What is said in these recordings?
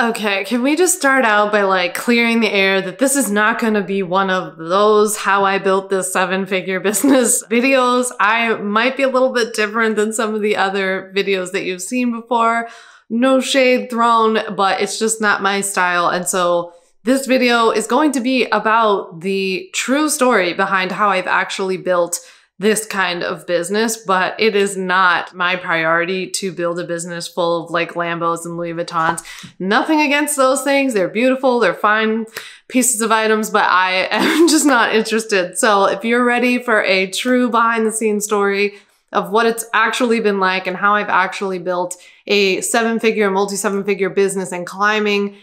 Okay, can we just start out by like clearing the air that this is not going to be one of those how I built this 7-figure business videos. I might be a little bit different than some of the other videos that you've seen before. No shade thrown, but it's just not my style. And so this video is going to be about the true story behind how I've actually built this kind of business, but it is not my priority to build a business full of like Lambos and Louis Vuittons. Nothing against those things. They're beautiful. They're fine pieces of items, but I am just not interested. So if you're ready for a true behind the scenes story of what it's actually been like and how I've actually built a 7-figure, multi-7-figure business and climbing,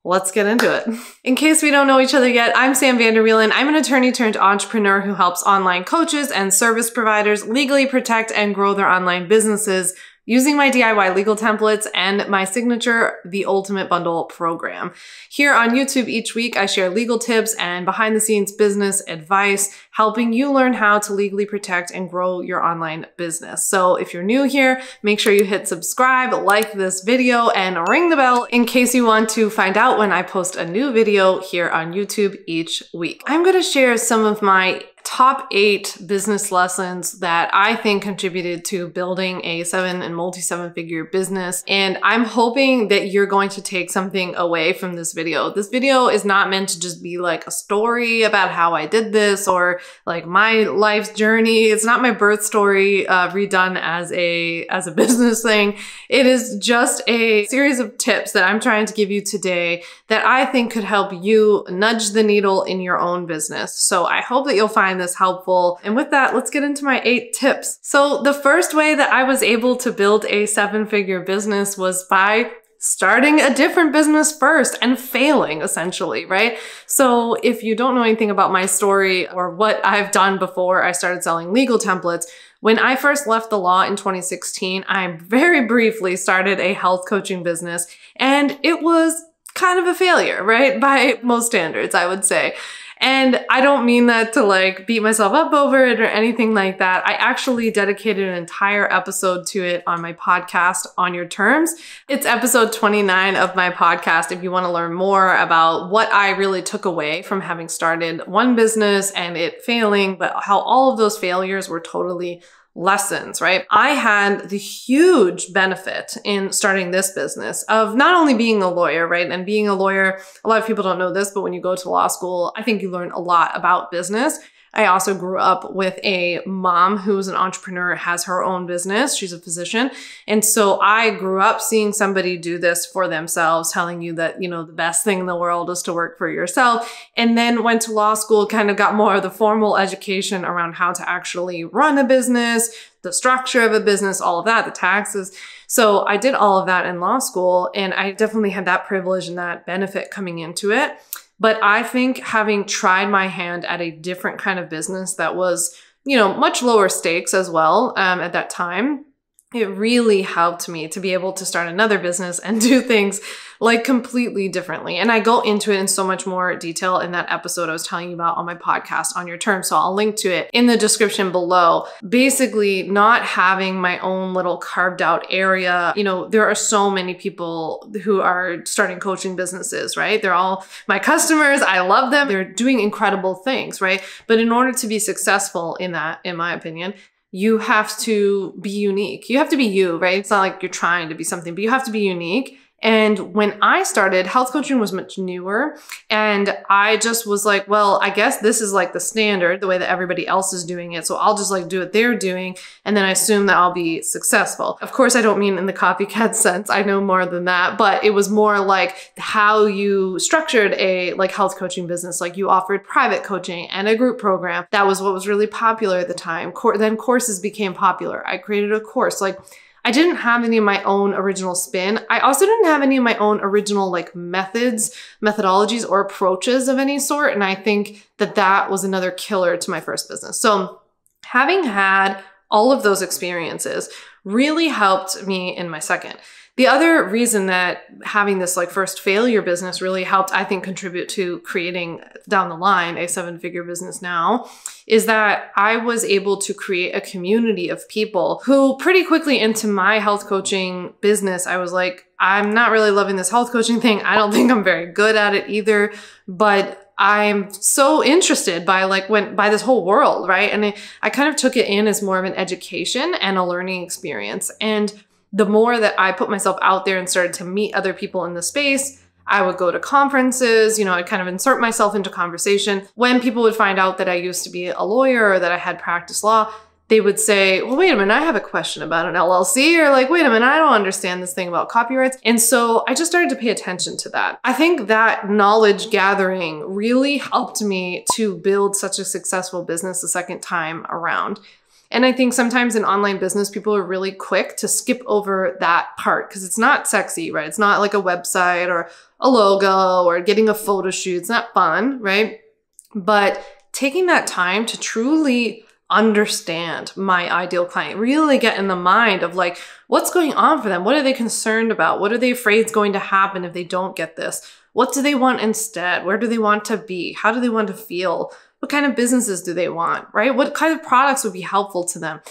let's get into it. In case we don't know each other yet, I'm Vander Wielen. I'm an attorney turned entrepreneur who helps online coaches and service providers legally protect and grow their online businesses using my DIY legal templates and my signature, the Ultimate Bundle program. Here on YouTube each week, I share legal tips and behind the scenes business advice, helping you learn how to legally protect and grow your online business. So if you're new here, make sure you hit subscribe, like this video, and ring the bell in case you want to find out when I post a new video here on YouTube each week. I'm gonna share some of my top 8 business lessons that I think contributed to building a 7 and multi-7-figure business. And I'm hoping that you're going to take something away from this video. This video is not meant to just be like a story about how I did this or like my life's journey. It's not my birth story redone as a business thing. It is just a series of tips that I'm trying to give you today that I think could help you nudge the needle in your own business. So I hope that you'll find this helpful. And with that, let's get into my 8 tips. So the first way that I was able to build a 7-figure business was by starting a different business first and failing, essentially, right? So if you don't know anything about my story or what I've done before I started selling legal templates, when I first left the law in 2016, I very briefly started a health coaching business, and it was kind of a failure, right? By most standards, I would say. And I don't mean that to like beat myself up over it or anything like that. I actually dedicated an entire episode to it on my podcast, On Your Terms. It's episode 29 of my podcast if you want to learn more about what I really took away from having started one business and it failing, but how all of those failures were totally lessons, right? I had the huge benefit in starting this business of not only being a lawyer, right? And being a lawyer, a lot of people don't know this, but when you go to law school, I think you learn a lot about business. I also grew up with a mom who's an entrepreneur, has her own business. She's a physician. And so I grew up seeing somebody do this for themselves, telling you that, you know, the best thing in the world is to work for yourself. And then went to law school, kind of got more of the formal education around how to actually run a business, the structure of a business, all of that, the taxes. So I did all of that in law school, and I definitely had that privilege and that benefit coming into it. But I think having tried my hand at a different kind of business that was, you know, much lower stakes as well at that time, it really helped me to be able to start another business and do things like completely differently. And I go into it in so much more detail in that episode I was telling you about on my podcast, On Your Terms. So I'll link to it in the description below. Basically, not having my own little carved out area. You know, there are so many people who are starting coaching businesses, right? They're all my customers. I love them. They're doing incredible things, right? But in order to be successful in that, in my opinion, you have to be unique. You have to be you, right? It's not like you're trying to be something, but you have to be unique. And when I started, health coaching was much newer. And I just was like, well, I guess this is like the standard, the way that everybody else is doing it. So I'll just like do what they're doing. And then I assume that I'll be successful. Of course, I don't mean in the copycat sense. I know more than that, but it was more like how you structured a like health coaching business. Like you offered private coaching and a group program. That was what was really popular at the time. Then courses became popular. I created a course. Like I didn't have any of my own original spin. I also didn't have any of my own original like methodologies or approaches of any sort. And I think that that was another killer to my first business. So having had all of those experiences really helped me in my second. The other reason that having this like first failure business really helped, I think, contribute to creating down the line a 7-figure business now is that I was able to create a community of people who pretty quickly into my health coaching business, I was like, I'm not really loving this health coaching thing. I don't think I'm very good at it either, but I'm so interested by by this whole world, right? And I kind of took it in as more of an education and a learning experience. And the more that I put myself out there and started to meet other people in the space, I would go to conferences, I'd kind of insert myself into conversation. When people would find out that I used to be a lawyer or that I had practiced law, they would say, well, wait a minute, I have a question about an LLC, or like, wait a minute, I don't understand this thing about copyrights. And so I just started to pay attention to that. I think that knowledge gathering really helped me to build such a successful business the second time around. And I think sometimes in online business, people are really quick to skip over that part because it's not sexy, right? It's not like a website or a logo or getting a photo shoot. It's not fun, right? But taking that time to truly understand my ideal client, really get in the mind of like, what's going on for them? What are they concerned about? What are they afraid is going to happen if they don't get this? What do they want instead? Where do they want to be? How do they want to feel? What kind of businesses do they want, right? What kind of products would be helpful to them?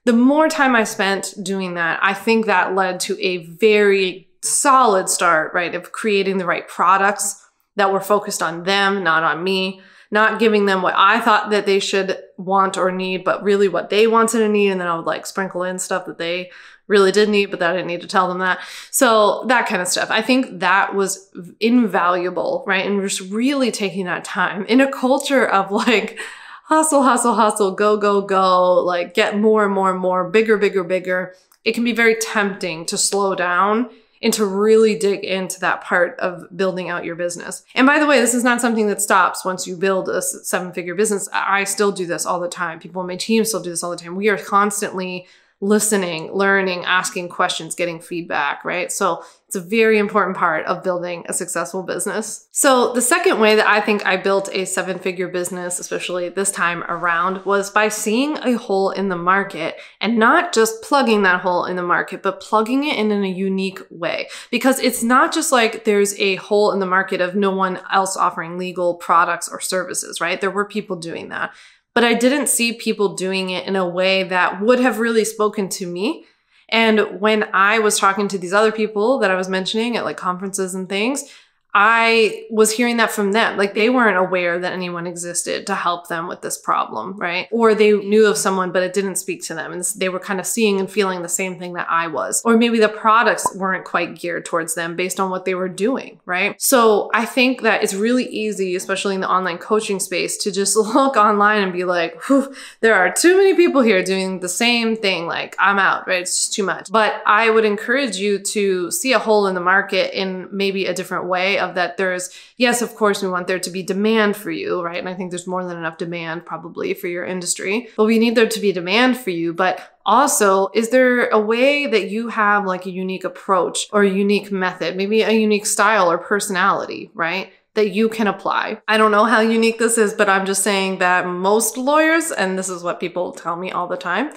The more time I spent doing that, I think that led to a very solid start, right, of creating the right products that were focused on them, not on me, not giving them what I thought that they should want or need, but really what they wanted and need. And then I would like sprinkle in stuff that they really did need, but that I didn't need to tell them that. So that kind of stuff. I think that was invaluable, right? And just really taking that time in a culture of like hustle, hustle, hustle, go, go, go, like get more and more and more, bigger, bigger, bigger. It can be very tempting to slow down and to really dig into that part of building out your business. And by the way, this is not something that stops once you build a 7-figure business. I still do this all the time. People on my team still do this all the time. We are constantly listening, learning, asking questions, getting feedback, right? So it's a very important part of building a successful business. So the second way that I think I built a 7-figure business, especially this time around, was by seeing a hole in the market and not just plugging that hole in the market, but plugging it in a unique way. Because it's not just like there's a hole in the market of no one else offering legal products or services, right? There were people doing that. But I didn't see people doing it in a way that would have really spoken to me. And when I was talking to these other people that I was mentioning at like conferences and things, I was hearing that from them. Like they weren't aware that anyone existed to help them with this problem, right? Or they knew of someone, but it didn't speak to them. And they were kind of seeing and feeling the same thing that I was. Or maybe the products weren't quite geared towards them based on what they were doing, right? So I think that it's really easy, especially in the online coaching space, to just look online and be like, whew, there are too many people here doing the same thing. Like I'm out, right? It's just too much. But I would encourage you to see a hole in the market in maybe a different way of that there's, yes, of course, we want there to be demand for you, right? And I think there's more than enough demand probably for your industry, but we need there to be demand for you. But also, is there a way that you have like a unique approach or a unique method, maybe a unique style or personality, right? That you can apply. I don't know how unique this is, but I'm just saying that most lawyers, and this is what people tell me all the time,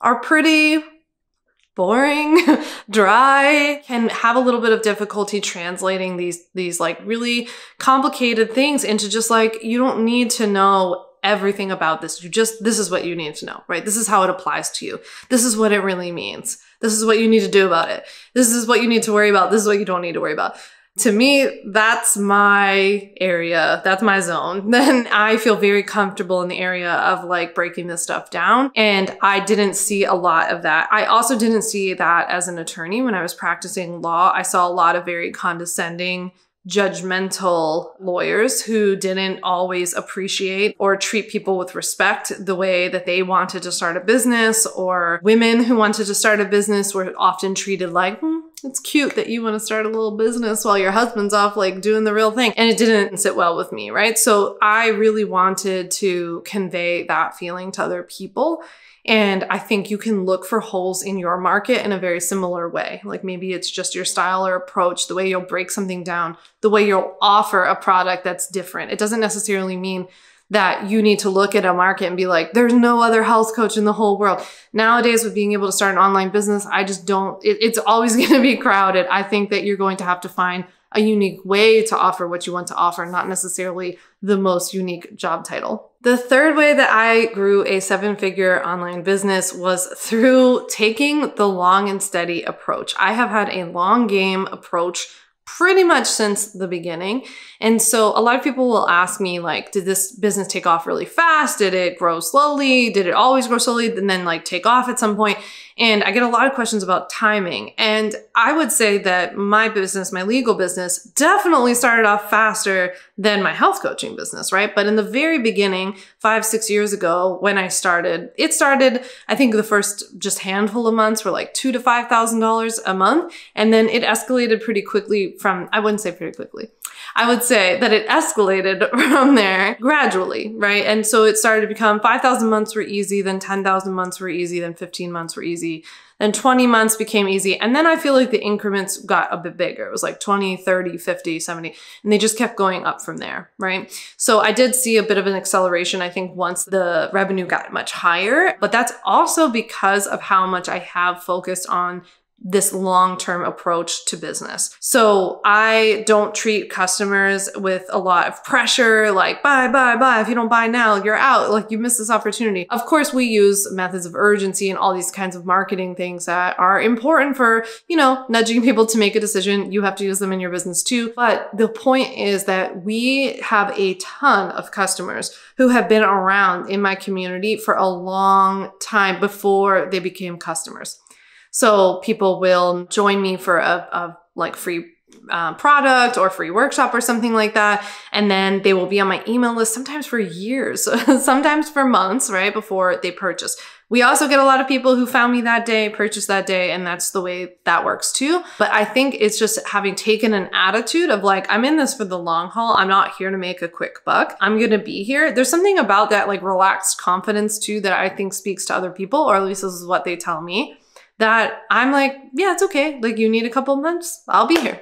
are pretty boring, dry, can have a little bit of difficulty translating these like really complicated things into just like, you don't need to know everything about this. This is what you need to know, right? This is how it applies to you. This is what it really means. This is what you need to do about it. This is what you need to worry about. This is what you don't need to worry about. To me, that's my area. That's my zone. Then I feel very comfortable in the area of like breaking this stuff down. And I didn't see a lot of that. I also didn't see that as an attorney when I was practicing law. I saw a lot of very condescending, judgmental lawyers who didn't always appreciate or treat people with respect the way that they wanted to start a business, or women who wanted to start a business were often treated like, it's cute that you want to start a little business while your husband's off like doing the real thing. And it didn't sit well with me, right? So I really wanted to convey that feeling to other people. And I think you can look for holes in your market in a very similar way. Like maybe it's just your style or approach, the way you'll break something down, the way you'll offer a product that's different. It doesn't necessarily mean that you need to look at a market and be like, there's no other health coach in the whole world. Nowadays, with being able to start an online business, I just don't, it's always going to be crowded. I think that you're going to have to find a unique way to offer what you want to offer, not necessarily the most unique job title. The third way that I grew a 7-figure online business was through taking the long and steady approach. I have had a long game approach pretty much since the beginning. And so a lot of people will ask me, like, did this business take off really fast? Did it grow slowly? Did it always grow slowly and then like take off at some point? And I get a lot of questions about timing. And I would say that my business, my legal business, definitely started off faster than my health coaching business, right? But in the very beginning, 5-6 years ago, when I started, I think the first just handful of months were like $2,000 to $5,000 a month. And then it escalated pretty quickly from, I wouldn't say pretty quickly. I would say that it escalated from there gradually, right? And so it started to become 5,000 months were easy, then 10,000 months were easy, then 15 months were easy, then 20 months became easy. And then I feel like the increments got a bit bigger. It was like 20, 30, 50, 70, and they just kept going up from there, right? So I did see a bit of an acceleration, I think, once the revenue got much higher, but that's also because of how much I have focused on this long-term approach to business. So I don't treat customers with a lot of pressure, like buy. If you don't buy now, you're out. Like you missed this opportunity. Of course, we use methods of urgency and all these kinds of marketing things that are important for, nudging people to make a decision. You have to use them in your business too. But the point is that we have a ton of customers who have been around in my community for a long time before they became customers. So people will join me for a free product or free workshop or something like that. And then they will be on my email list, sometimes for years, sometimes for months, right, before they purchase. We also get a lot of people who found me that day, purchased that day, and that's the way that works too. But I think it's just having taken an attitude of like, I'm in this for the long haul. I'm not here to make a quick buck. I'm going to be here. There's something about that like relaxed confidence too that I think speaks to other people, or at least this is what they tell me. That I'm like, yeah, it's okay. Like you need a couple months, I'll be here.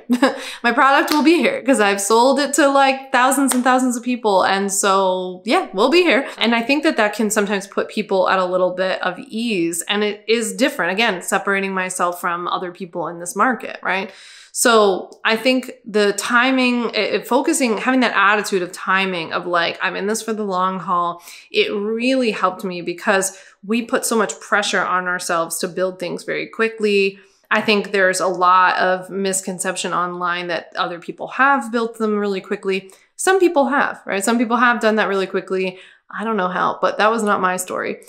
My product will be here because I've sold it to like thousands and thousands of people. And so yeah, we'll be here. And I think that that can sometimes put people at a little bit of ease. And it is different. Again, separating myself from other people in this market, right? So I think the timing, having that attitude of timing of like, I'm in this for the long haul, it really helped me because we put so much pressure on ourselves to build things very quickly. I think there's a lot of misconception online that other people have built them really quickly. Some people have, right? Some people have done that really quickly. I don't know how, but that was not my story.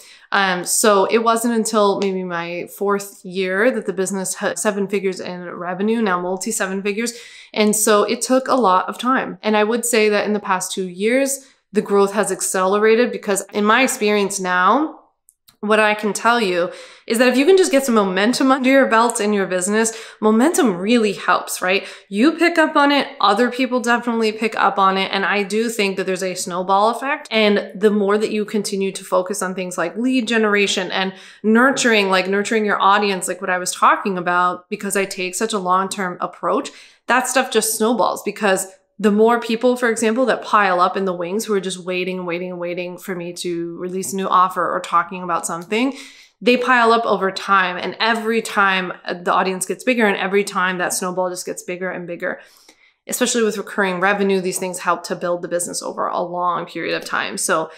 So it wasn't until maybe my 4th year that the business had 7 figures in revenue, now multi 7 figures. And so it took a lot of time. And I would say that in the past 2 years, the growth has accelerated because in my experience now, what I can tell you is that if you can just get some momentum under your belt in your business, momentum really helps, right? You pick up on it, other people definitely pick up on it. And I do think that there's a snowball effect. And the more that you continue to focus on things like lead generation and nurturing your audience, like what I was talking about, because I take such a long-term approach, that stuff just snowballs because the more people, for example, that pile up in the wings who are just waiting for me to release a new offer or talking about something, they pile up over time. And every time the audience gets bigger and every time that snowball just gets bigger and bigger, especially with recurring revenue, these things help to build the business over a long period of time. So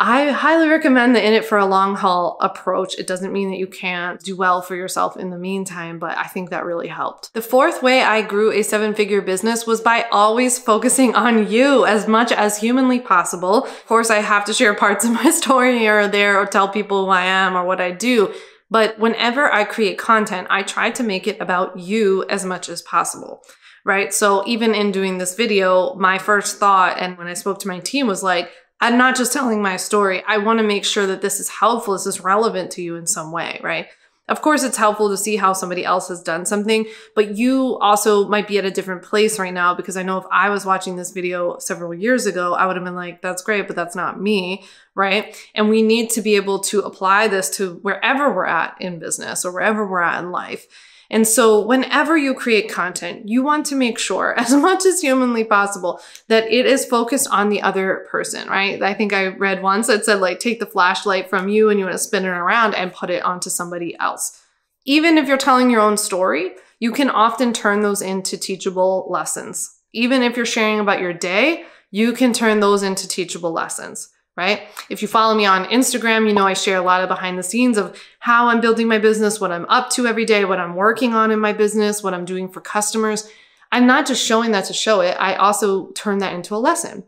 I highly recommend the in it for a long haul approach. It doesn't mean that you can't do well for yourself in the meantime, but I think that really helped. The 4th way I grew a 7-figure business was by always focusing on you as much as humanly possible. Of course, I have to share parts of my story here or there or tell people who I am or what I do. But whenever I create content, I try to make it about you as much as possible. Right? So even in doing this video, my first thought, and when I spoke to my team, was like, I'm not just telling my story. I want to make sure that this is helpful, this is relevant to you in some way, right? Of course, it's helpful to see how somebody else has done something, but you also might be at a different place right now because I know if I was watching this video several years ago, I would have been like, that's great, but that's not me, right? And we need to be able to apply this to wherever we're at in business or wherever we're at in life. And so whenever you create content, you want to make sure, as much as humanly possible, that it is focused on the other person, right? I think I read once that said, like, take the flashlight from you and you want to spin it around and put it onto somebody else. Even if you're telling your own story, you can often turn those into teachable lessons. Even if you're sharing about your day, you can turn those into teachable lessons, right? If you follow me on Instagram, you know I share a lot of behind the scenes of how I'm building my business, what I'm up to every day, what I'm working on in my business, what I'm doing for customers. I'm not just showing that to show it. I also turn that into a lesson,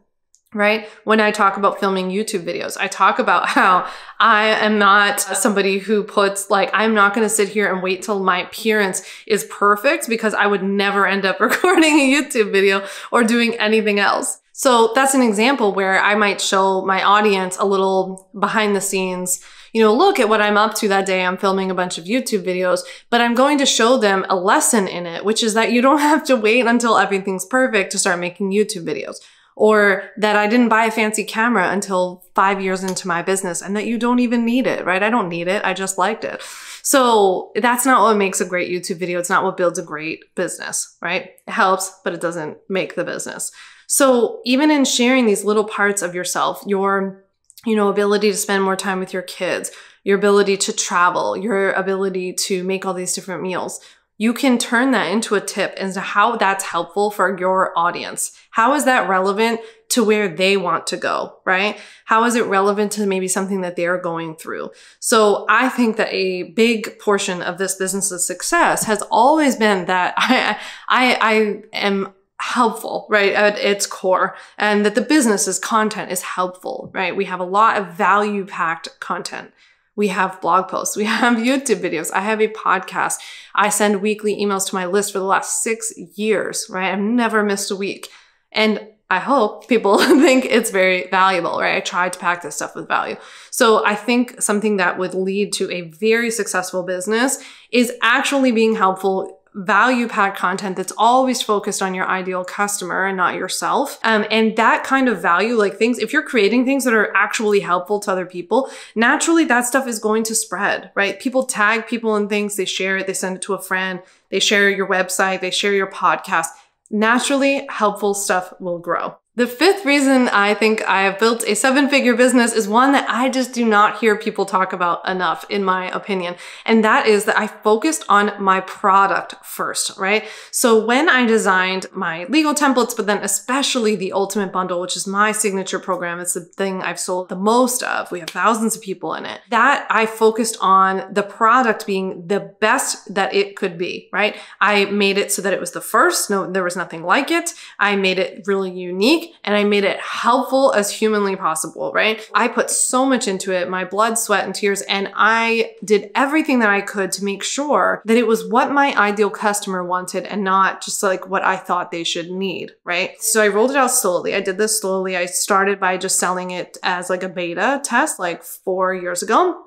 right? When I talk about filming YouTube videos, I talk about how I am not somebody who puts, like, I'm not going to sit here and wait till my appearance is perfect, because I would never end up recording a YouTube video or doing anything else. So that's an example where I might show my audience a little behind the scenes, you know, look at what I'm up to that day. I'm filming a bunch of YouTube videos, but I'm going to show them a lesson in it, which is that you don't have to wait until everything's perfect to start making YouTube videos. Or that I didn't buy a fancy camera until 5 years into my business, and that you don't even need it, right? I don't need it. I just liked it. So that's not what makes a great YouTube video. It's not what builds a great business, right? It helps, but it doesn't make the business. So even in sharing these little parts of yourself, your, you know, ability to spend more time with your kids, your ability to travel, your ability to make all these different meals, you can turn that into a tip as to how that's helpful for your audience. How is that relevant to where they want to go, right? How is it relevant to maybe something that they're going through? So I think that a big portion of this business's success has always been that I am helpful, right, at its core, and that the business's content is helpful, right? We have a lot of value-packed content. We have blog posts, we have YouTube videos, I have a podcast. I send weekly emails to my list for the last 6 years, right? I've never missed a week. And I hope people think it's very valuable, right? I try to pack this stuff with value. So I think something that would lead to a very successful business is actually being helpful, value-packed content that's always focused on your ideal customer and not yourself. And that kind of value, like things, if you're creating things that are actually helpful to other people, naturally that stuff is going to spread, right? People tag people in things, they share it, they send it to a friend, they share your website, they share your podcast. Naturally, helpful stuff will grow. The fifth reason I think I have built a 7-figure business is one that I just do not hear people talk about enough, in my opinion. And that is that I focused on my product first, right? So when I designed my legal templates, but then especially the Ultimate Bundle, which is my signature program, it's the thing I've sold the most of. We have thousands of people in it. That I focused on the product being the best that it could be, right? I made it so that it was the first. No, there was nothing like it. I made it really unique. And I made it helpful as humanly possible, right? I put so much into it, my blood, sweat, and tears, and I did everything that I could to make sure that it was what my ideal customer wanted and not just like what I thought they should need, right? So I rolled it out slowly. I did this slowly. I started by just selling it as like a beta test like 4 years ago.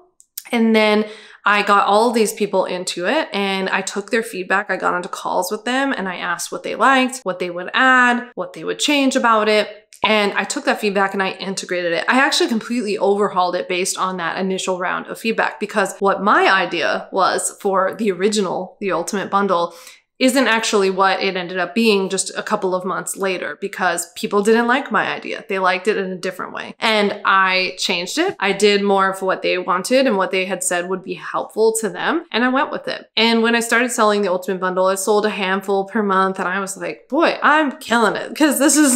And then I got all of these people into it and I took their feedback. I got onto calls with them and I asked what they liked, what they would add, what they would change about it. And I took that feedback and I integrated it. I actually completely overhauled it based on that initial round of feedback, because what my idea was for the original, the Ultimate Bundle, isn't actually what it ended up being just a couple of months later, because people didn't like my idea. They liked it in a different way. And I changed it. I did more of what they wanted and what they had said would be helpful to them. And I went with it. And when I started selling the Ultimate Bundle, I sold a handful per month. And I was like, boy, I'm killing it. Because this is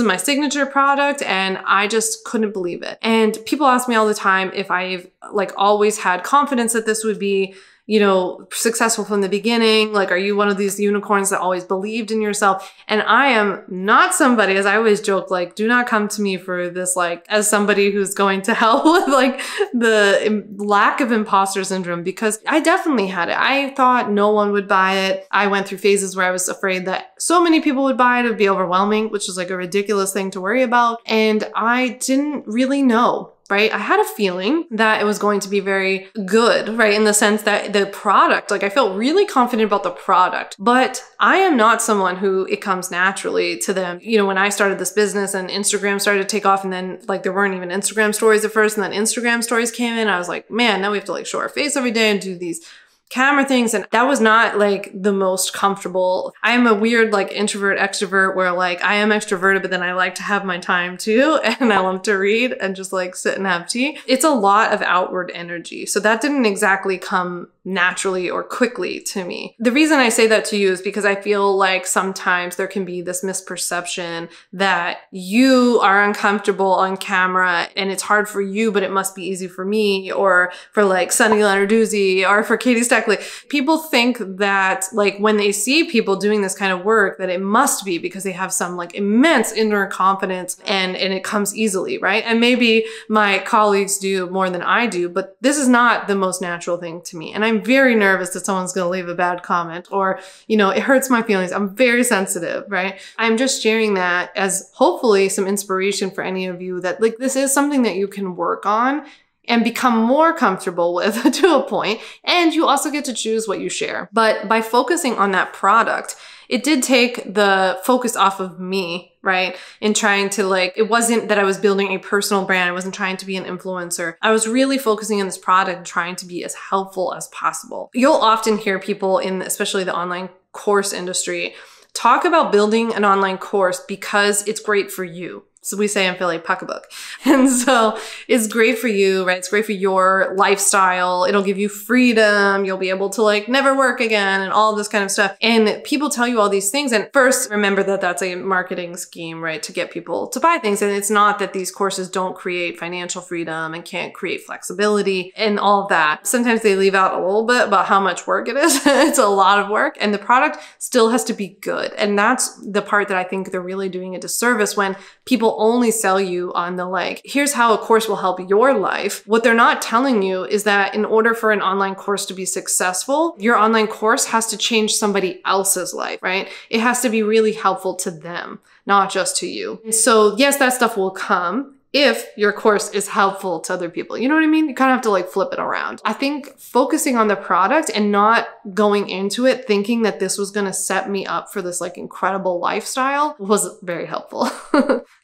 my signature product. And I just couldn't believe it. And people ask me all the time if I've like always had confidence that this would be, you know, successful from the beginning. Like, are you one of these unicorns that always believed in yourself? And I am not somebody, as I always joke, like, do not come to me for this, like, as somebody who's going to help with like the lack of imposter syndrome, because I definitely had it. I thought no one would buy it. I went through phases where I was afraid that so many people would buy it, it'd be overwhelming, which is like a ridiculous thing to worry about. And I didn't really know. Right? I had a feeling that it was going to be very good, right? In the sense that the product, like I felt really confident about the product, but I am not someone who it comes naturally to them. You know, when I started this business and Instagram started to take off, and then like there weren't even Instagram stories at first, and then Instagram stories came in, I was like, man, now we have to like show our face every day and do these camera things. And that was not like the most comfortable. I am a weird like introvert extrovert where like I am extroverted, but then I like to have my time too. And I love to read and just like sit and have tea. It's a lot of outward energy. So that didn't exactly come naturally or quickly to me. The reason I say that to you is because I feel like sometimes there can be this misperception that you are uncomfortable on camera and it's hard for you, but it must be easy for me, or for like Sunny Lenarduzzi or for Katie Steckley. People think that like when they see people doing this kind of work, that it must be because they have some like immense inner confidence and it comes easily, right? And maybe my colleagues do more than I do, but this is not the most natural thing to me. And I'm very nervous that someone's going to leave a bad comment or, you know, it hurts my feelings. I'm very sensitive, right? I'm just sharing that as hopefully some inspiration for any of you that like this is something that you can work on and become more comfortable with to a point. And you also get to choose what you share. But by focusing on that product, it did take the focus off of me, right? In trying to like, it wasn't that I was building a personal brand. I wasn't trying to be an influencer. I was really focusing on this product and trying to be as helpful as possible. You'll often hear people in, especially the online course industry, talk about building an online course because it's great for you. So we say in Philly, pocketbook. And so it's great for you, right? It's great for your lifestyle. It'll give you freedom. You'll be able to like never work again and all this kind of stuff. And people tell you all these things. And first, remember that that's a marketing scheme, right? To get people to buy things. And it's not that these courses don't create financial freedom and can't create flexibility and all of that. Sometimes they leave out a little bit about how much work it is. It's a lot of work and the product still has to be good. And that's the part that I think they're really doing a disservice when people only sell you on the like, here's how a course will help your life. What they're not telling you is that in order for an online course to be successful, your online course has to change somebody else's life, right? It has to be really helpful to them, not just to you. And so yes, that stuff will come if your course is helpful to other people. You know what I mean? You kind of have to like flip it around. I think focusing on the product and not going into it thinking that this was going to set me up for this like incredible lifestyle was very helpful.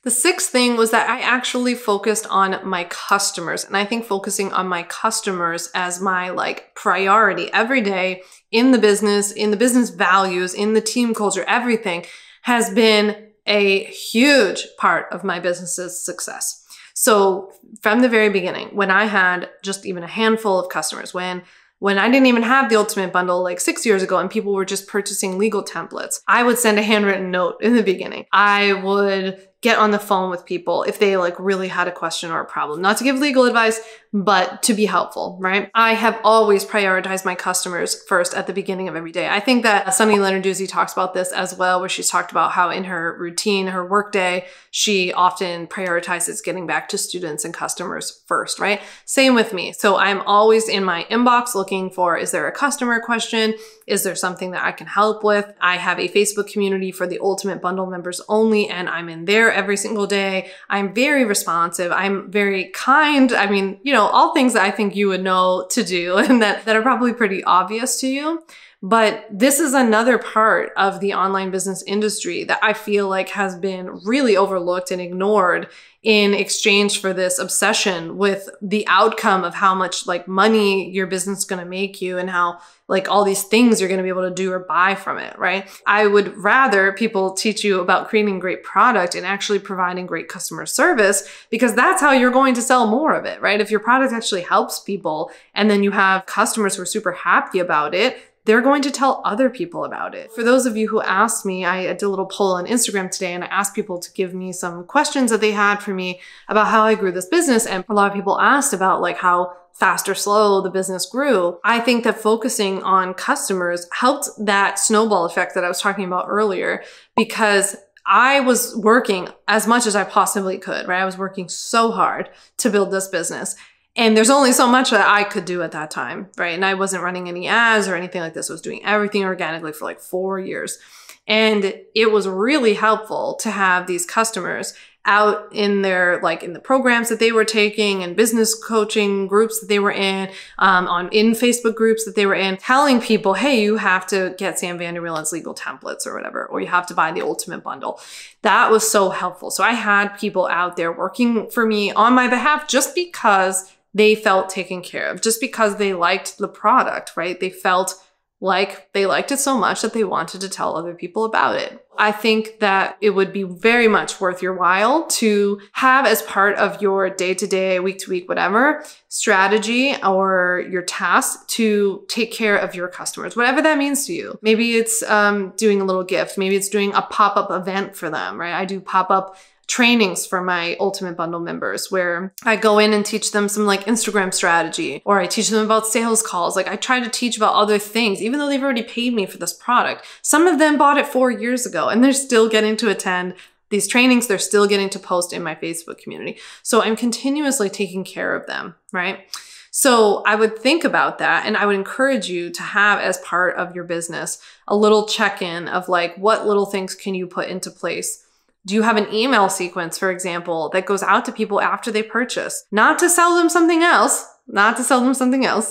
The sixth thing was that I actually focused on my customers. And I think focusing on my customers as my like priority every day in the business values, in the team culture, everything has been a huge part of my business's success. So from the very beginning, when I had just even a handful of customers, when I didn't even have the Ultimate Bundle like 6 years ago and people were just purchasing legal templates, I would send a handwritten note in the beginning. I would get on the phone with people if they like really had a question or a problem, not to give legal advice, but to be helpful, right? I have always prioritized my customers first at the beginning of every day. I think that Sunny Lenarduzzi talks about this as well, where she's talked about how in her routine, her workday, she often prioritizes getting back to students and customers first, right? Same with me. So I'm always in my inbox looking for, is there a customer question? Is there something that I can help with? I have a Facebook community for the Ultimate Bundle members only, and I'm in there every single day. I'm very responsive. I'm very kind. I mean, you know, all things that I think you would know to do and that are probably pretty obvious to you. But this is another part of the online business industry that I feel like has been really overlooked and ignored in exchange for this obsession with the outcome of how much like money your business is going to make you and how like all these things you're going to be able to do or buy from it, right? I would rather people teach you about creating great product and actually providing great customer service, because that's how you're going to sell more of it, right? If your product actually helps people and then you have customers who are super happy about it, they're going to tell other people about it. For those of you who asked me, I did a little poll on Instagram today and I asked people to give me some questions that they had for me about how I grew this business. And a lot of people asked about like how fast or slow the business grew. I think that focusing on customers helped that snowball effect that I was talking about earlier, because I was working as much as I possibly could, right? I was working so hard to build this business. And there's only so much that I could do at that time, right? And I wasn't running any ads or anything like this. I was doing everything organically for like 4 years. And it was really helpful to have these customers out in their, like in the programs that they were taking and business coaching groups that they were in Facebook groups that they were in, telling people, hey, you have to get Sam Vander Wielen's legal templates or whatever, or you have to buy the Ultimate Bundle. That was so helpful. So I had people out there working for me on my behalf just because they felt taken care of just because they liked the product, right? They felt like they liked it so much that they wanted to tell other people about it. I think that it would be very much worth your while to have as part of your day-to-day, week-to-week, whatever, strategy or your task to take care of your customers, whatever that means to you. Maybe it's doing a little gift. Maybe it's doing a pop-up event for them, right? I do pop-up trainings for my Ultimate Bundle members where I go in and teach them some like Instagram strategy, or I teach them about sales calls. Like I try to teach about other things, even though they've already paid me for this product. Some of them bought it 4 years ago and they're still getting to attend these trainings. They're still getting to post in my Facebook community. So I'm continuously taking care of them, right? So I would think about that, and I would encourage you to have as part of your business a little check-in of like, what little things can you put into place? Do you have an email sequence, for example, that goes out to people after they purchase? Not to sell them something else,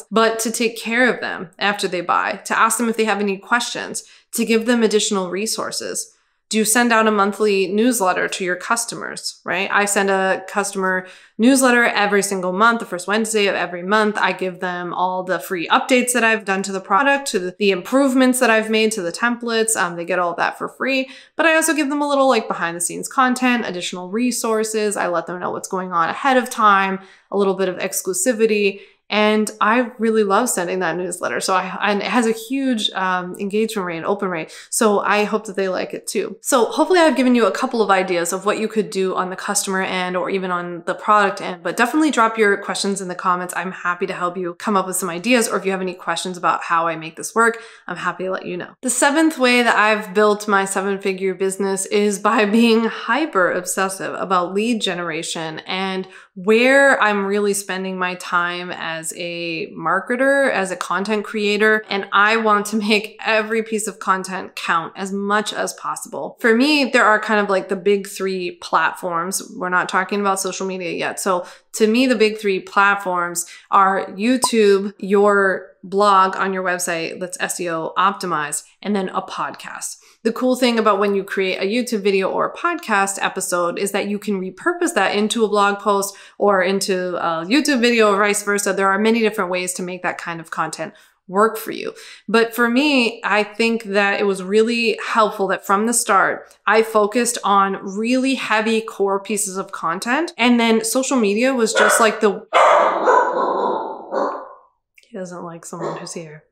but to take care of them after they buy, to ask them if they have any questions, to give them additional resources. Do you send out a monthly newsletter to your customers, right? I send a customer newsletter every single month, the first Wednesday of every month. I give them all the free updates that I've done to the product, to the improvements that I've made to the templates. They get all of that for free, but I also give them a little like behind the scenes content, additional resources. I let them know what's going on ahead of time, a little bit of exclusivity. And I really love sending that newsletter. And it has a huge engagement rate and open rate. So I hope that they like it too. So hopefully I've given you a couple of ideas of what you could do on the customer end or even on the product end, but definitely drop your questions in the comments. I'm happy to help you come up with some ideas, or if you have any questions about how I make this work, I'm happy to let you know. The 7th way that I've built my 7-figure business is by being hyper obsessive about lead generation and where I'm really spending my time as a marketer, as a content creator, and I want to make every piece of content count as much as possible. For me, there are kind of like the big 3 platforms. We're not talking about social media yet. So to me, the big 3 platforms are YouTube, your blog on your website that's SEO optimized, and then a podcast. The cool thing about when you create a YouTube video or a podcast episode is that you can repurpose that into a blog post or into a YouTube video or vice versa. There are many different ways to make that kind of content work for you. But for me, I think that it was really helpful that from the start, I focused on really heavy core pieces of content. And then social media was just like the... He doesn't like someone who's here.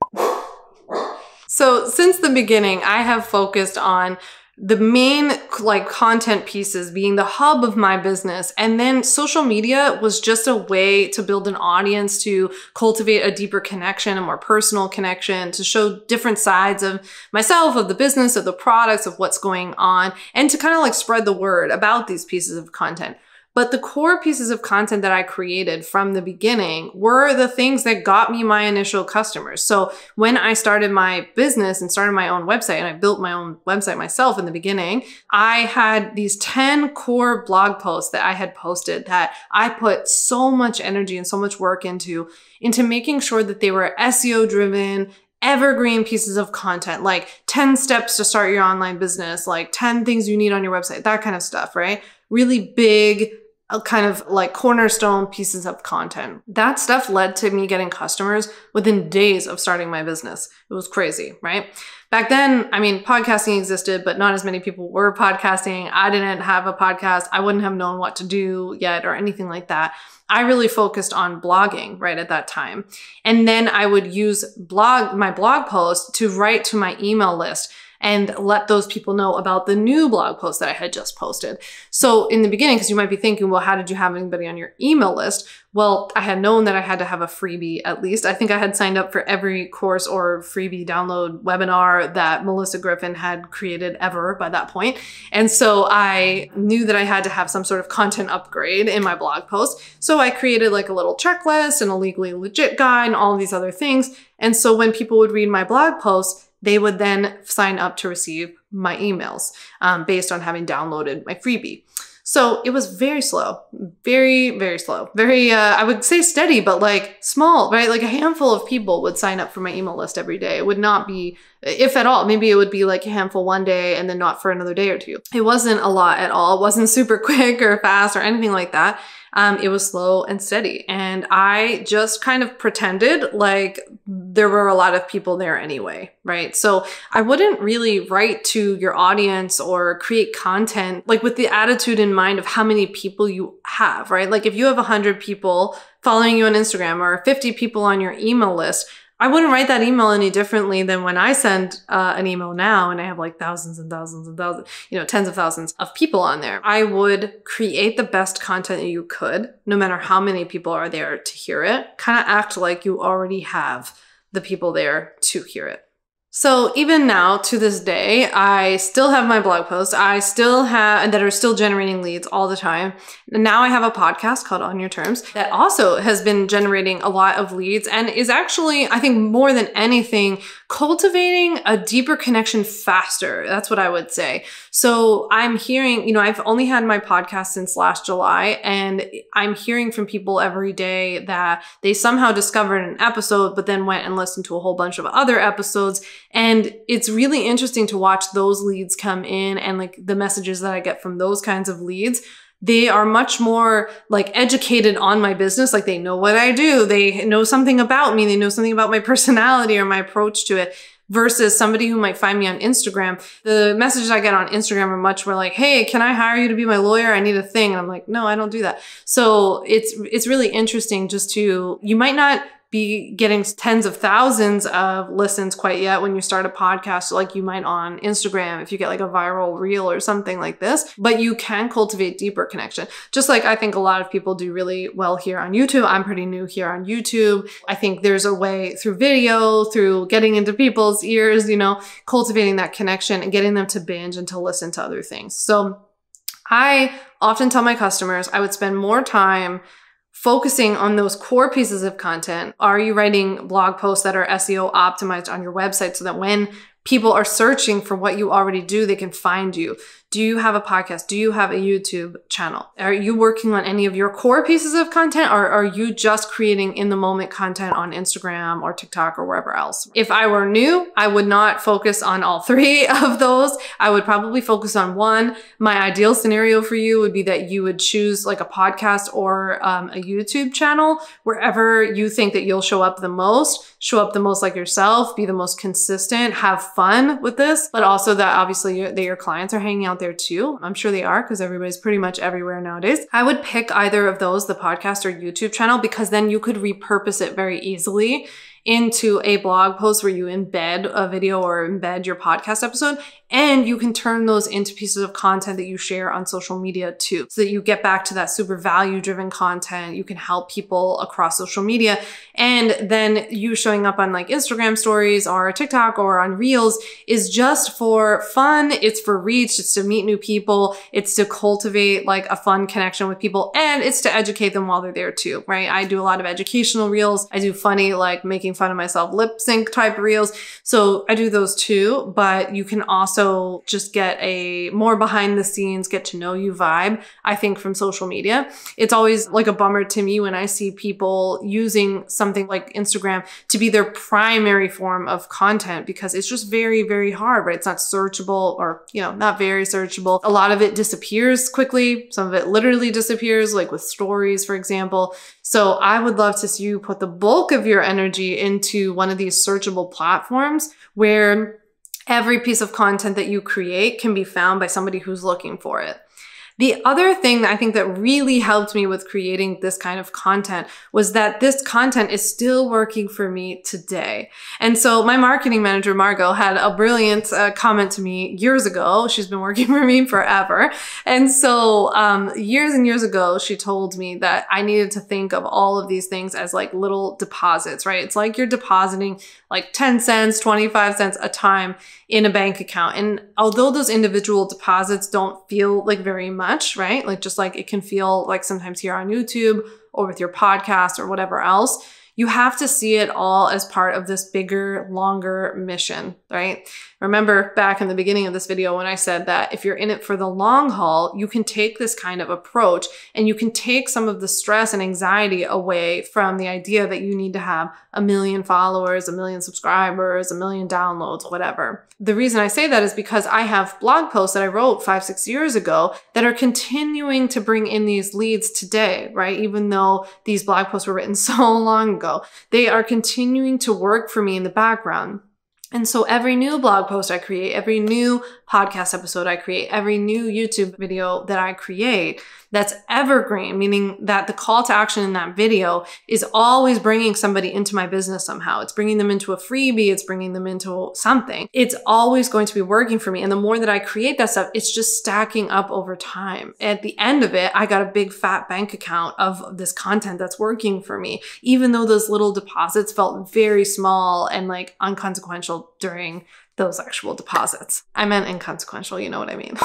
So since the beginning, I have focused on the main like content pieces being the hub of my business. And then social media was just a way to build an audience, to cultivate a deeper connection, a more personal connection, to show different sides of myself, of the business, of the products, of what's going on, and to kind of like spread the word about these pieces of content. But the core pieces of content that I created from the beginning were the things that got me my initial customers. So when I started my business and started my own website, and I built my own website myself in the beginning, I had these 10 core blog posts that I had posted that I put so much energy and so much work into making sure that they were SEO driven, evergreen pieces of content, like 10 steps to start your online business, like 10 things you need on your website, that kind of stuff, right? Really big, kind of like cornerstone pieces of content. That stuff led to me getting customers within days of starting my business. It was crazy, right? Back then, I mean, podcasting existed, but not as many people were podcasting. I didn't have a podcast. I wouldn't have known what to do yet or anything like that. I really focused on blogging right at that time. And then I would use my blog posts to write to my email list and let those people know about the new blog post that I had just posted. So in the beginning, because you might be thinking, well, how did you have anybody on your email list? Well, I had known that I had to have a freebie at least. I think I had signed up for every course or freebie download webinar that Melissa Griffin had created ever by that point. And so I knew that I had to have some sort of content upgrade in my blog post. So I created like a little checklist and a legally legit guide and all of these other things. And so when people would read my blog posts, they would then sign up to receive my emails based on having downloaded my freebie. So it was very slow, very, very slow, very, I would say steady, but like small, right? Like a handful of people would sign up for my email list every day. It would not be, if at all, maybe it would be like a handful one day and then not for another day or two. It wasn't a lot at all. It wasn't super quick or fast or anything like that. It was slow and steady. And I just kind of pretended like there were a lot of people there anyway, right? So I wouldn't really write to your audience or create content like with the attitude in mind of how many people you have, right? Like if you have 100 people following you on Instagram or 50 people on your email list, I wouldn't write that email any differently than when I send an email now and I have like thousands and thousands and thousands, tens of thousands of people on there. I would create the best content that you could, no matter how many people are there to hear it. Kind of act like you already have the people there to hear it. So even now, to this day, I still have my blog posts. I still have, and that are still generating leads all the time. And now I have a podcast called On Your Terms that also has been generating a lot of leads and is actually, I think more than anything, cultivating a deeper connection faster. That's what I would say. So I'm hearing, I've only had my podcast since last July, and I'm hearing from people every day that they somehow discovered an episode, but then went and listened to a whole bunch of other episodes. And it's really interesting to watch those leads come in and like the messages that I get from those kinds of leads. They are much more like educated on my business. Like they know what I do. They know something about me. They know something about my personality or my approach to it versus somebody who might find me on Instagram. The messages I get on Instagram are much more like, hey, can I hire you to be my lawyer? I need a thing. And I'm like, no, I don't do that. So it's really interesting you might not be getting tens of thousands of listens quite yet when you start a podcast like you might on Instagram if you get like a viral reel or something like this, but you can cultivate deeper connection. Just like I think a lot of people do really well here on YouTube. I'm pretty new here on YouTube. I think there's a way through video, through getting into people's ears, cultivating that connection and getting them to binge and to listen to other things. So I often tell my customers I would spend more time focusing on those core pieces of content. Are you writing blog posts that are SEO optimized on your website so that when people are searching for what you already do, they can find you? Do you have a podcast? Do you have a YouTube channel? Are you working on any of your core pieces of content, or are you just creating in the moment content on Instagram or TikTok or wherever else? If I were new, I would not focus on all three of those. I would probably focus on one. My ideal scenario for you would be that you would choose like a podcast or a YouTube channel wherever you think that you'll show up the most like yourself, be the most consistent, have fun with this, but also that obviously your clients are hanging out there too. I'm sure they are because everybody's pretty much everywhere nowadays. I would pick either of those, the podcast or YouTube channel, because then you could repurpose it very easily into a blog post where you embed a video or embed your podcast episode, and you can turn those into pieces of content that you share on social media too, so that you get back to that super value-driven content. You can help people across social media, and then you showing up on like Instagram stories or TikTok or on Reels is just for fun. It's for reach. It's to meet new people. It's to cultivate like a fun connection with people, and it's to educate them while they're there too, right? I do a lot of educational reels. I do funny, like making fun of myself lip sync type reels. So I do those too, but you can also just get a more behind the scenes, get to know you vibe, I think, from social media. It's always like a bummer to me when I see people using something like Instagram to be their primary form of content, because it's just very, very hard, right? It's not searchable, or, not very searchable. A lot of it disappears quickly. Some of it literally disappears, like with stories, for example. So I would love to see you put the bulk of your energy into one of these searchable platforms where every piece of content that you create can be found by somebody who's looking for it. The other thing that I think that really helped me with creating this kind of content was that this content is still working for me today. And so my marketing manager, Margot, had a brilliant comment to me years ago. She's been working for me forever. And so years and years ago, she told me that I needed to think of all of these things as like little deposits, right? It's like you're depositing like 10 cents, 25 cents a time in a bank account. And although those individual deposits don't feel like very much, right? Like just like it can feel like sometimes here on YouTube or with your podcast or whatever else, you have to see it all as part of this bigger, longer mission, right? Remember back in the beginning of this video when I said that if you're in it for the long haul, you can take this kind of approach and you can take some of the stress and anxiety away from the idea that you need to have 1 million followers, 1 million subscribers, 1 million downloads, whatever. The reason I say that is because I have blog posts that I wrote 5-6 years ago that are continuing to bring in these leads today, right? Even though these blog posts were written so long ago, they are continuing to work for me in the background. And so every new blog post I create, every new podcast episode I create, every new YouTube video that I create, that's evergreen, meaning that the call to action in that video is always bringing somebody into my business somehow. It's bringing them into a freebie. It's bringing them into something. It's always going to be working for me. And the more that I create that stuff, it's just stacking up over time. At the end of it, I got a big fat bank account of this content that's working for me, even though those little deposits felt very small and like inconsequential during those actual deposits. I meant inconsequential, you know what I mean?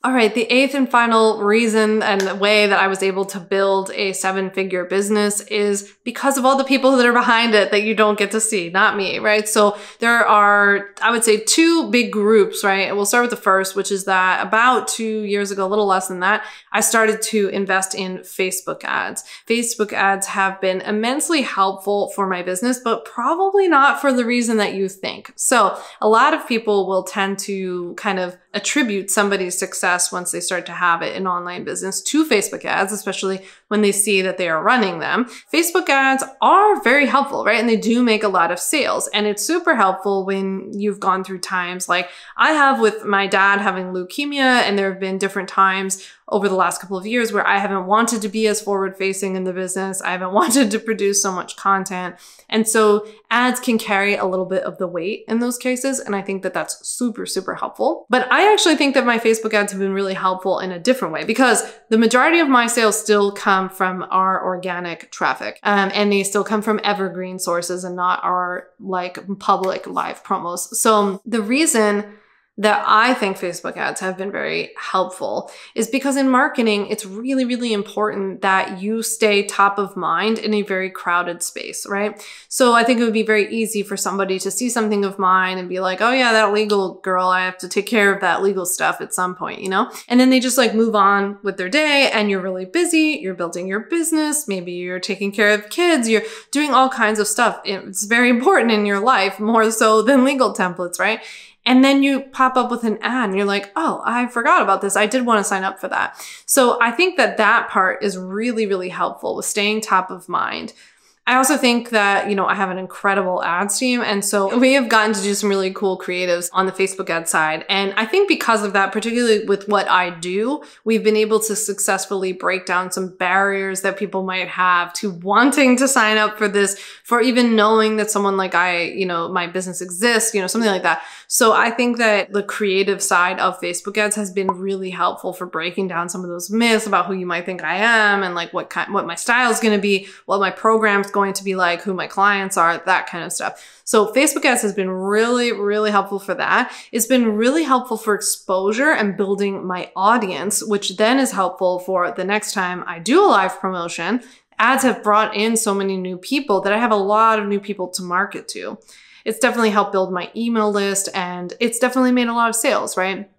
All right, the 8th and final reason and the way that I was able to build a 7-figure business is because of all the people that are behind it that you don't get to see, not me, right? So there are, I would say, 2 big groups, right? And we'll start with the first, which is that about 2 years ago, a little less than that, I started to invest in Facebook ads. Facebook ads have been immensely helpful for my business, but probably not for the reason that you think. So a lot of people will tend to kind of attribute somebody's success once they start to have it in online business to Facebook ads, especially when they see that they are running them. Facebook ads are very helpful, right? And they do make a lot of sales. And it's super helpful when you've gone through times like I have with my dad having leukemia, and there have been different times over the last couple of years where I haven't wanted to be as forward facing in the business. I haven't wanted to produce so much content. And so ads can carry a little bit of the weight in those cases. And I think that that's super, super helpful. But I actually think that my Facebook ads have been really helpful in a different way because the majority of my sales still come from our organic traffic. And they still come from evergreen sources and not our like public live promos. So the reason that I think Facebook ads have been very helpful is because in marketing, it's really, really important that you stay top of mind in a very crowded space, right? So I think it would be very easy for somebody to see something of mine and be like, oh yeah, that legal girl, I have to take care of that legal stuff at some point, you know? And then they just like move on with their day and you're really busy, you're building your business, maybe you're taking care of kids, you're doing all kinds of stuff. It's very important in your life, more so than legal templates, right? And then you pop up with an ad and you're like, oh, I forgot about this. I did want to sign up for that. So I think that that part is really, really helpful with staying top of mind. I also think that, you know, I have an incredible ads team. And so we have gotten to do some really cool creatives on the Facebook ad side. And I think because of that, particularly with what I do, we've been able to successfully break down some barriers that people might have to wanting to sign up for this, for even knowing that someone like my business exists, something like that. So I think that the creative side of Facebook ads has been really helpful for breaking down some of those myths about who you might think I am and like what my style is going to be, what my program's going to be like, who my clients are, that kind of stuff. So Facebook ads has been really, really helpful for that. It's been really helpful for exposure and building my audience, which then is helpful for the next time I do a live promotion. Ads have brought in so many new people that I have a lot of new people to market to. It's definitely helped build my email list and it's definitely made a lot of sales, right?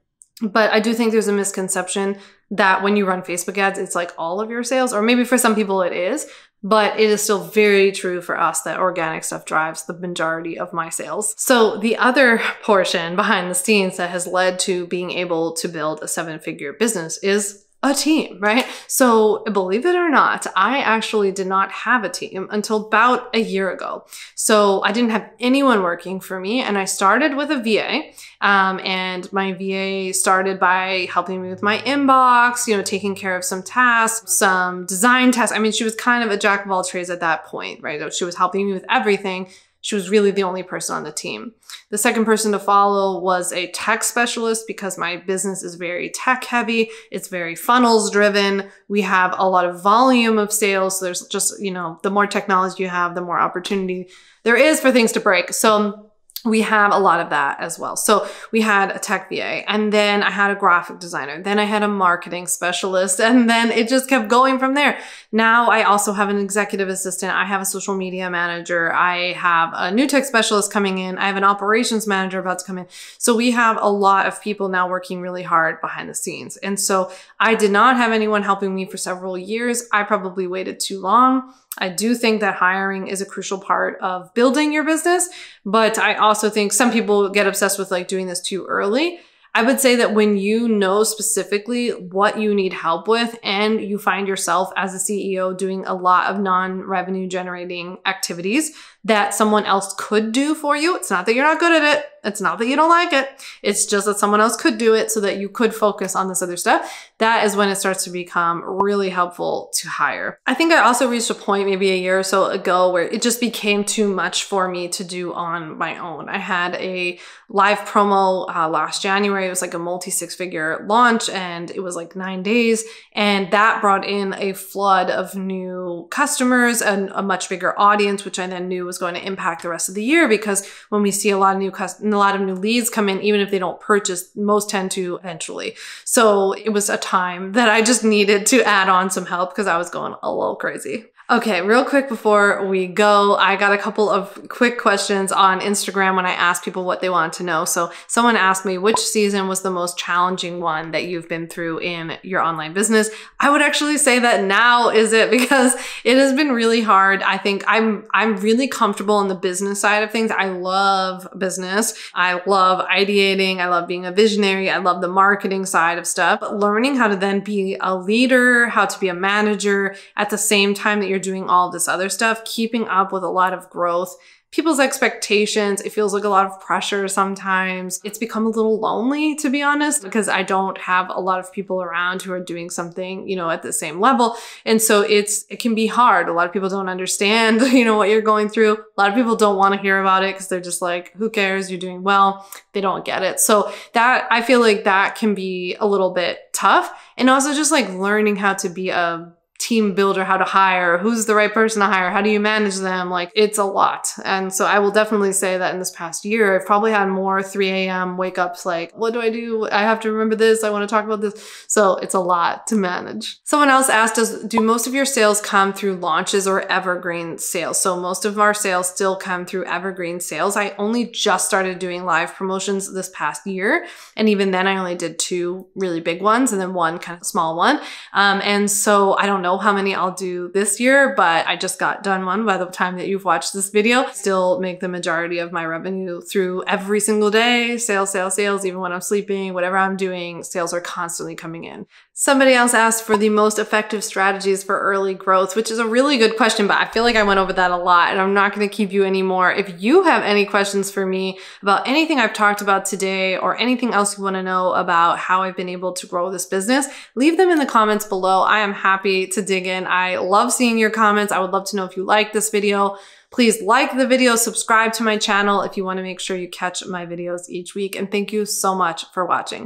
But I do think there's a misconception that when you run Facebook ads, it's like all of your sales, or maybe for some people it is, but it is still very true for us that organic stuff drives the majority of my sales. So the other portion behind the scenes that has led to being able to build a 7-figure business is a team, right? So believe it or not, I actually did not have a team until about a year ago. So I didn't have anyone working for me and I started with a VA. And my VA started by helping me with my inbox, taking care of some tasks, some design tasks. I mean, she was kind of a jack of all trades at that point, right? She was helping me with everything. She was really the only person on the team. The second person to follow was a tech specialist because my business is very tech heavy. It's very funnels driven. We have a lot of volume of sales. So there's just, the more technology you have, the more opportunity there is for things to break. So we have a lot of that as well. So we had a tech VA, and then I had a graphic designer, then I had a marketing specialist, and then it just kept going from there. Now I also have an executive assistant. I have a social media manager. I have a new tech specialist coming in. I have an operations manager about to come in. So we have a lot of people now working really hard behind the scenes. And so I did not have anyone helping me for several years. I probably waited too long. I do think that hiring is a crucial part of building your business, but I also think some people get obsessed with like doing this too early. I would say that when you know specifically what you need help with and you find yourself as a CEO doing a lot of non-revenue generating activities that someone else could do for you, it's not that you're not good at it. It's not that you don't like it. It's just that someone else could do it so that you could focus on this other stuff. That is when it starts to become really helpful to hire. I think I also reached a point maybe a year or so ago where it just became too much for me to do on my own. I had a live promo last January. It was like a multi-six-figure launch, and it was like 9 days. And that brought in a flood of new customers and a much bigger audience, which I then knew was going to impact the rest of the year, because when we see a lot of new leads come in, even if they don't purchase, most tend to eventually. So it was a time that I just needed to add on some help because I was going a little crazy. Okay, real quick before we go, I got a couple of quick questions on Instagram when I asked people what they wanted to know. So someone asked me, which season was the most challenging one that you've been through in your online business? I would actually say that now is it, because it has been really hard. I think I'm really comfortable in the business side of things. I love business. I love ideating. I love being a visionary. I love the marketing side of stuff. But learning how to then be a leader, how to be a manager at the same time that you're doing all this other stuff, keeping up with a lot of growth, people's expectations. It feels like a lot of pressure sometimes. It's become a little lonely, to be honest, because I don't have a lot of people around who are doing something, you know, at the same level. And so it can be hard. A lot of people don't understand, you know, what you're going through. A lot of people don't want to hear about it because they're just like, who cares? You're doing well. They don't get it. So that, I feel like that can be a little bit tough. And also just like learning how to be a team builder, how to hire, who's the right person to hire, how do you manage them? Like, it's a lot. And so I will definitely say that in this past year, I've probably had more 3 a.m. wake ups like, what do? I have to remember this. I want to talk about this. So it's a lot to manage. Someone else asked us, do most of your sales come through launches or evergreen sales? So most of our sales still come through evergreen sales. I only just started doing live promotions this past year. And even then I only did 2 really big ones and then 1 kind of small one. And so I don't know how many I'll do this year, but I just got done one by the time that you've watched this video. Still make the majority of my revenue through every single day. Sales, sales, sales, even when I'm sleeping, whatever I'm doing, sales are constantly coming in. Somebody else asked for the most effective strategies for early growth, which is a really good question, but I feel like I went over that a lot and I'm not going to keep you anymore. If you have any questions for me about anything I've talked about today or anything else you want to know about how I've been able to grow this business, leave them in the comments below. I am happy to dig in. I love seeing your comments. I would love to know if you like this video. Please like the video, subscribe to my channel if you want to make sure you catch my videos each week. And thank you so much for watching.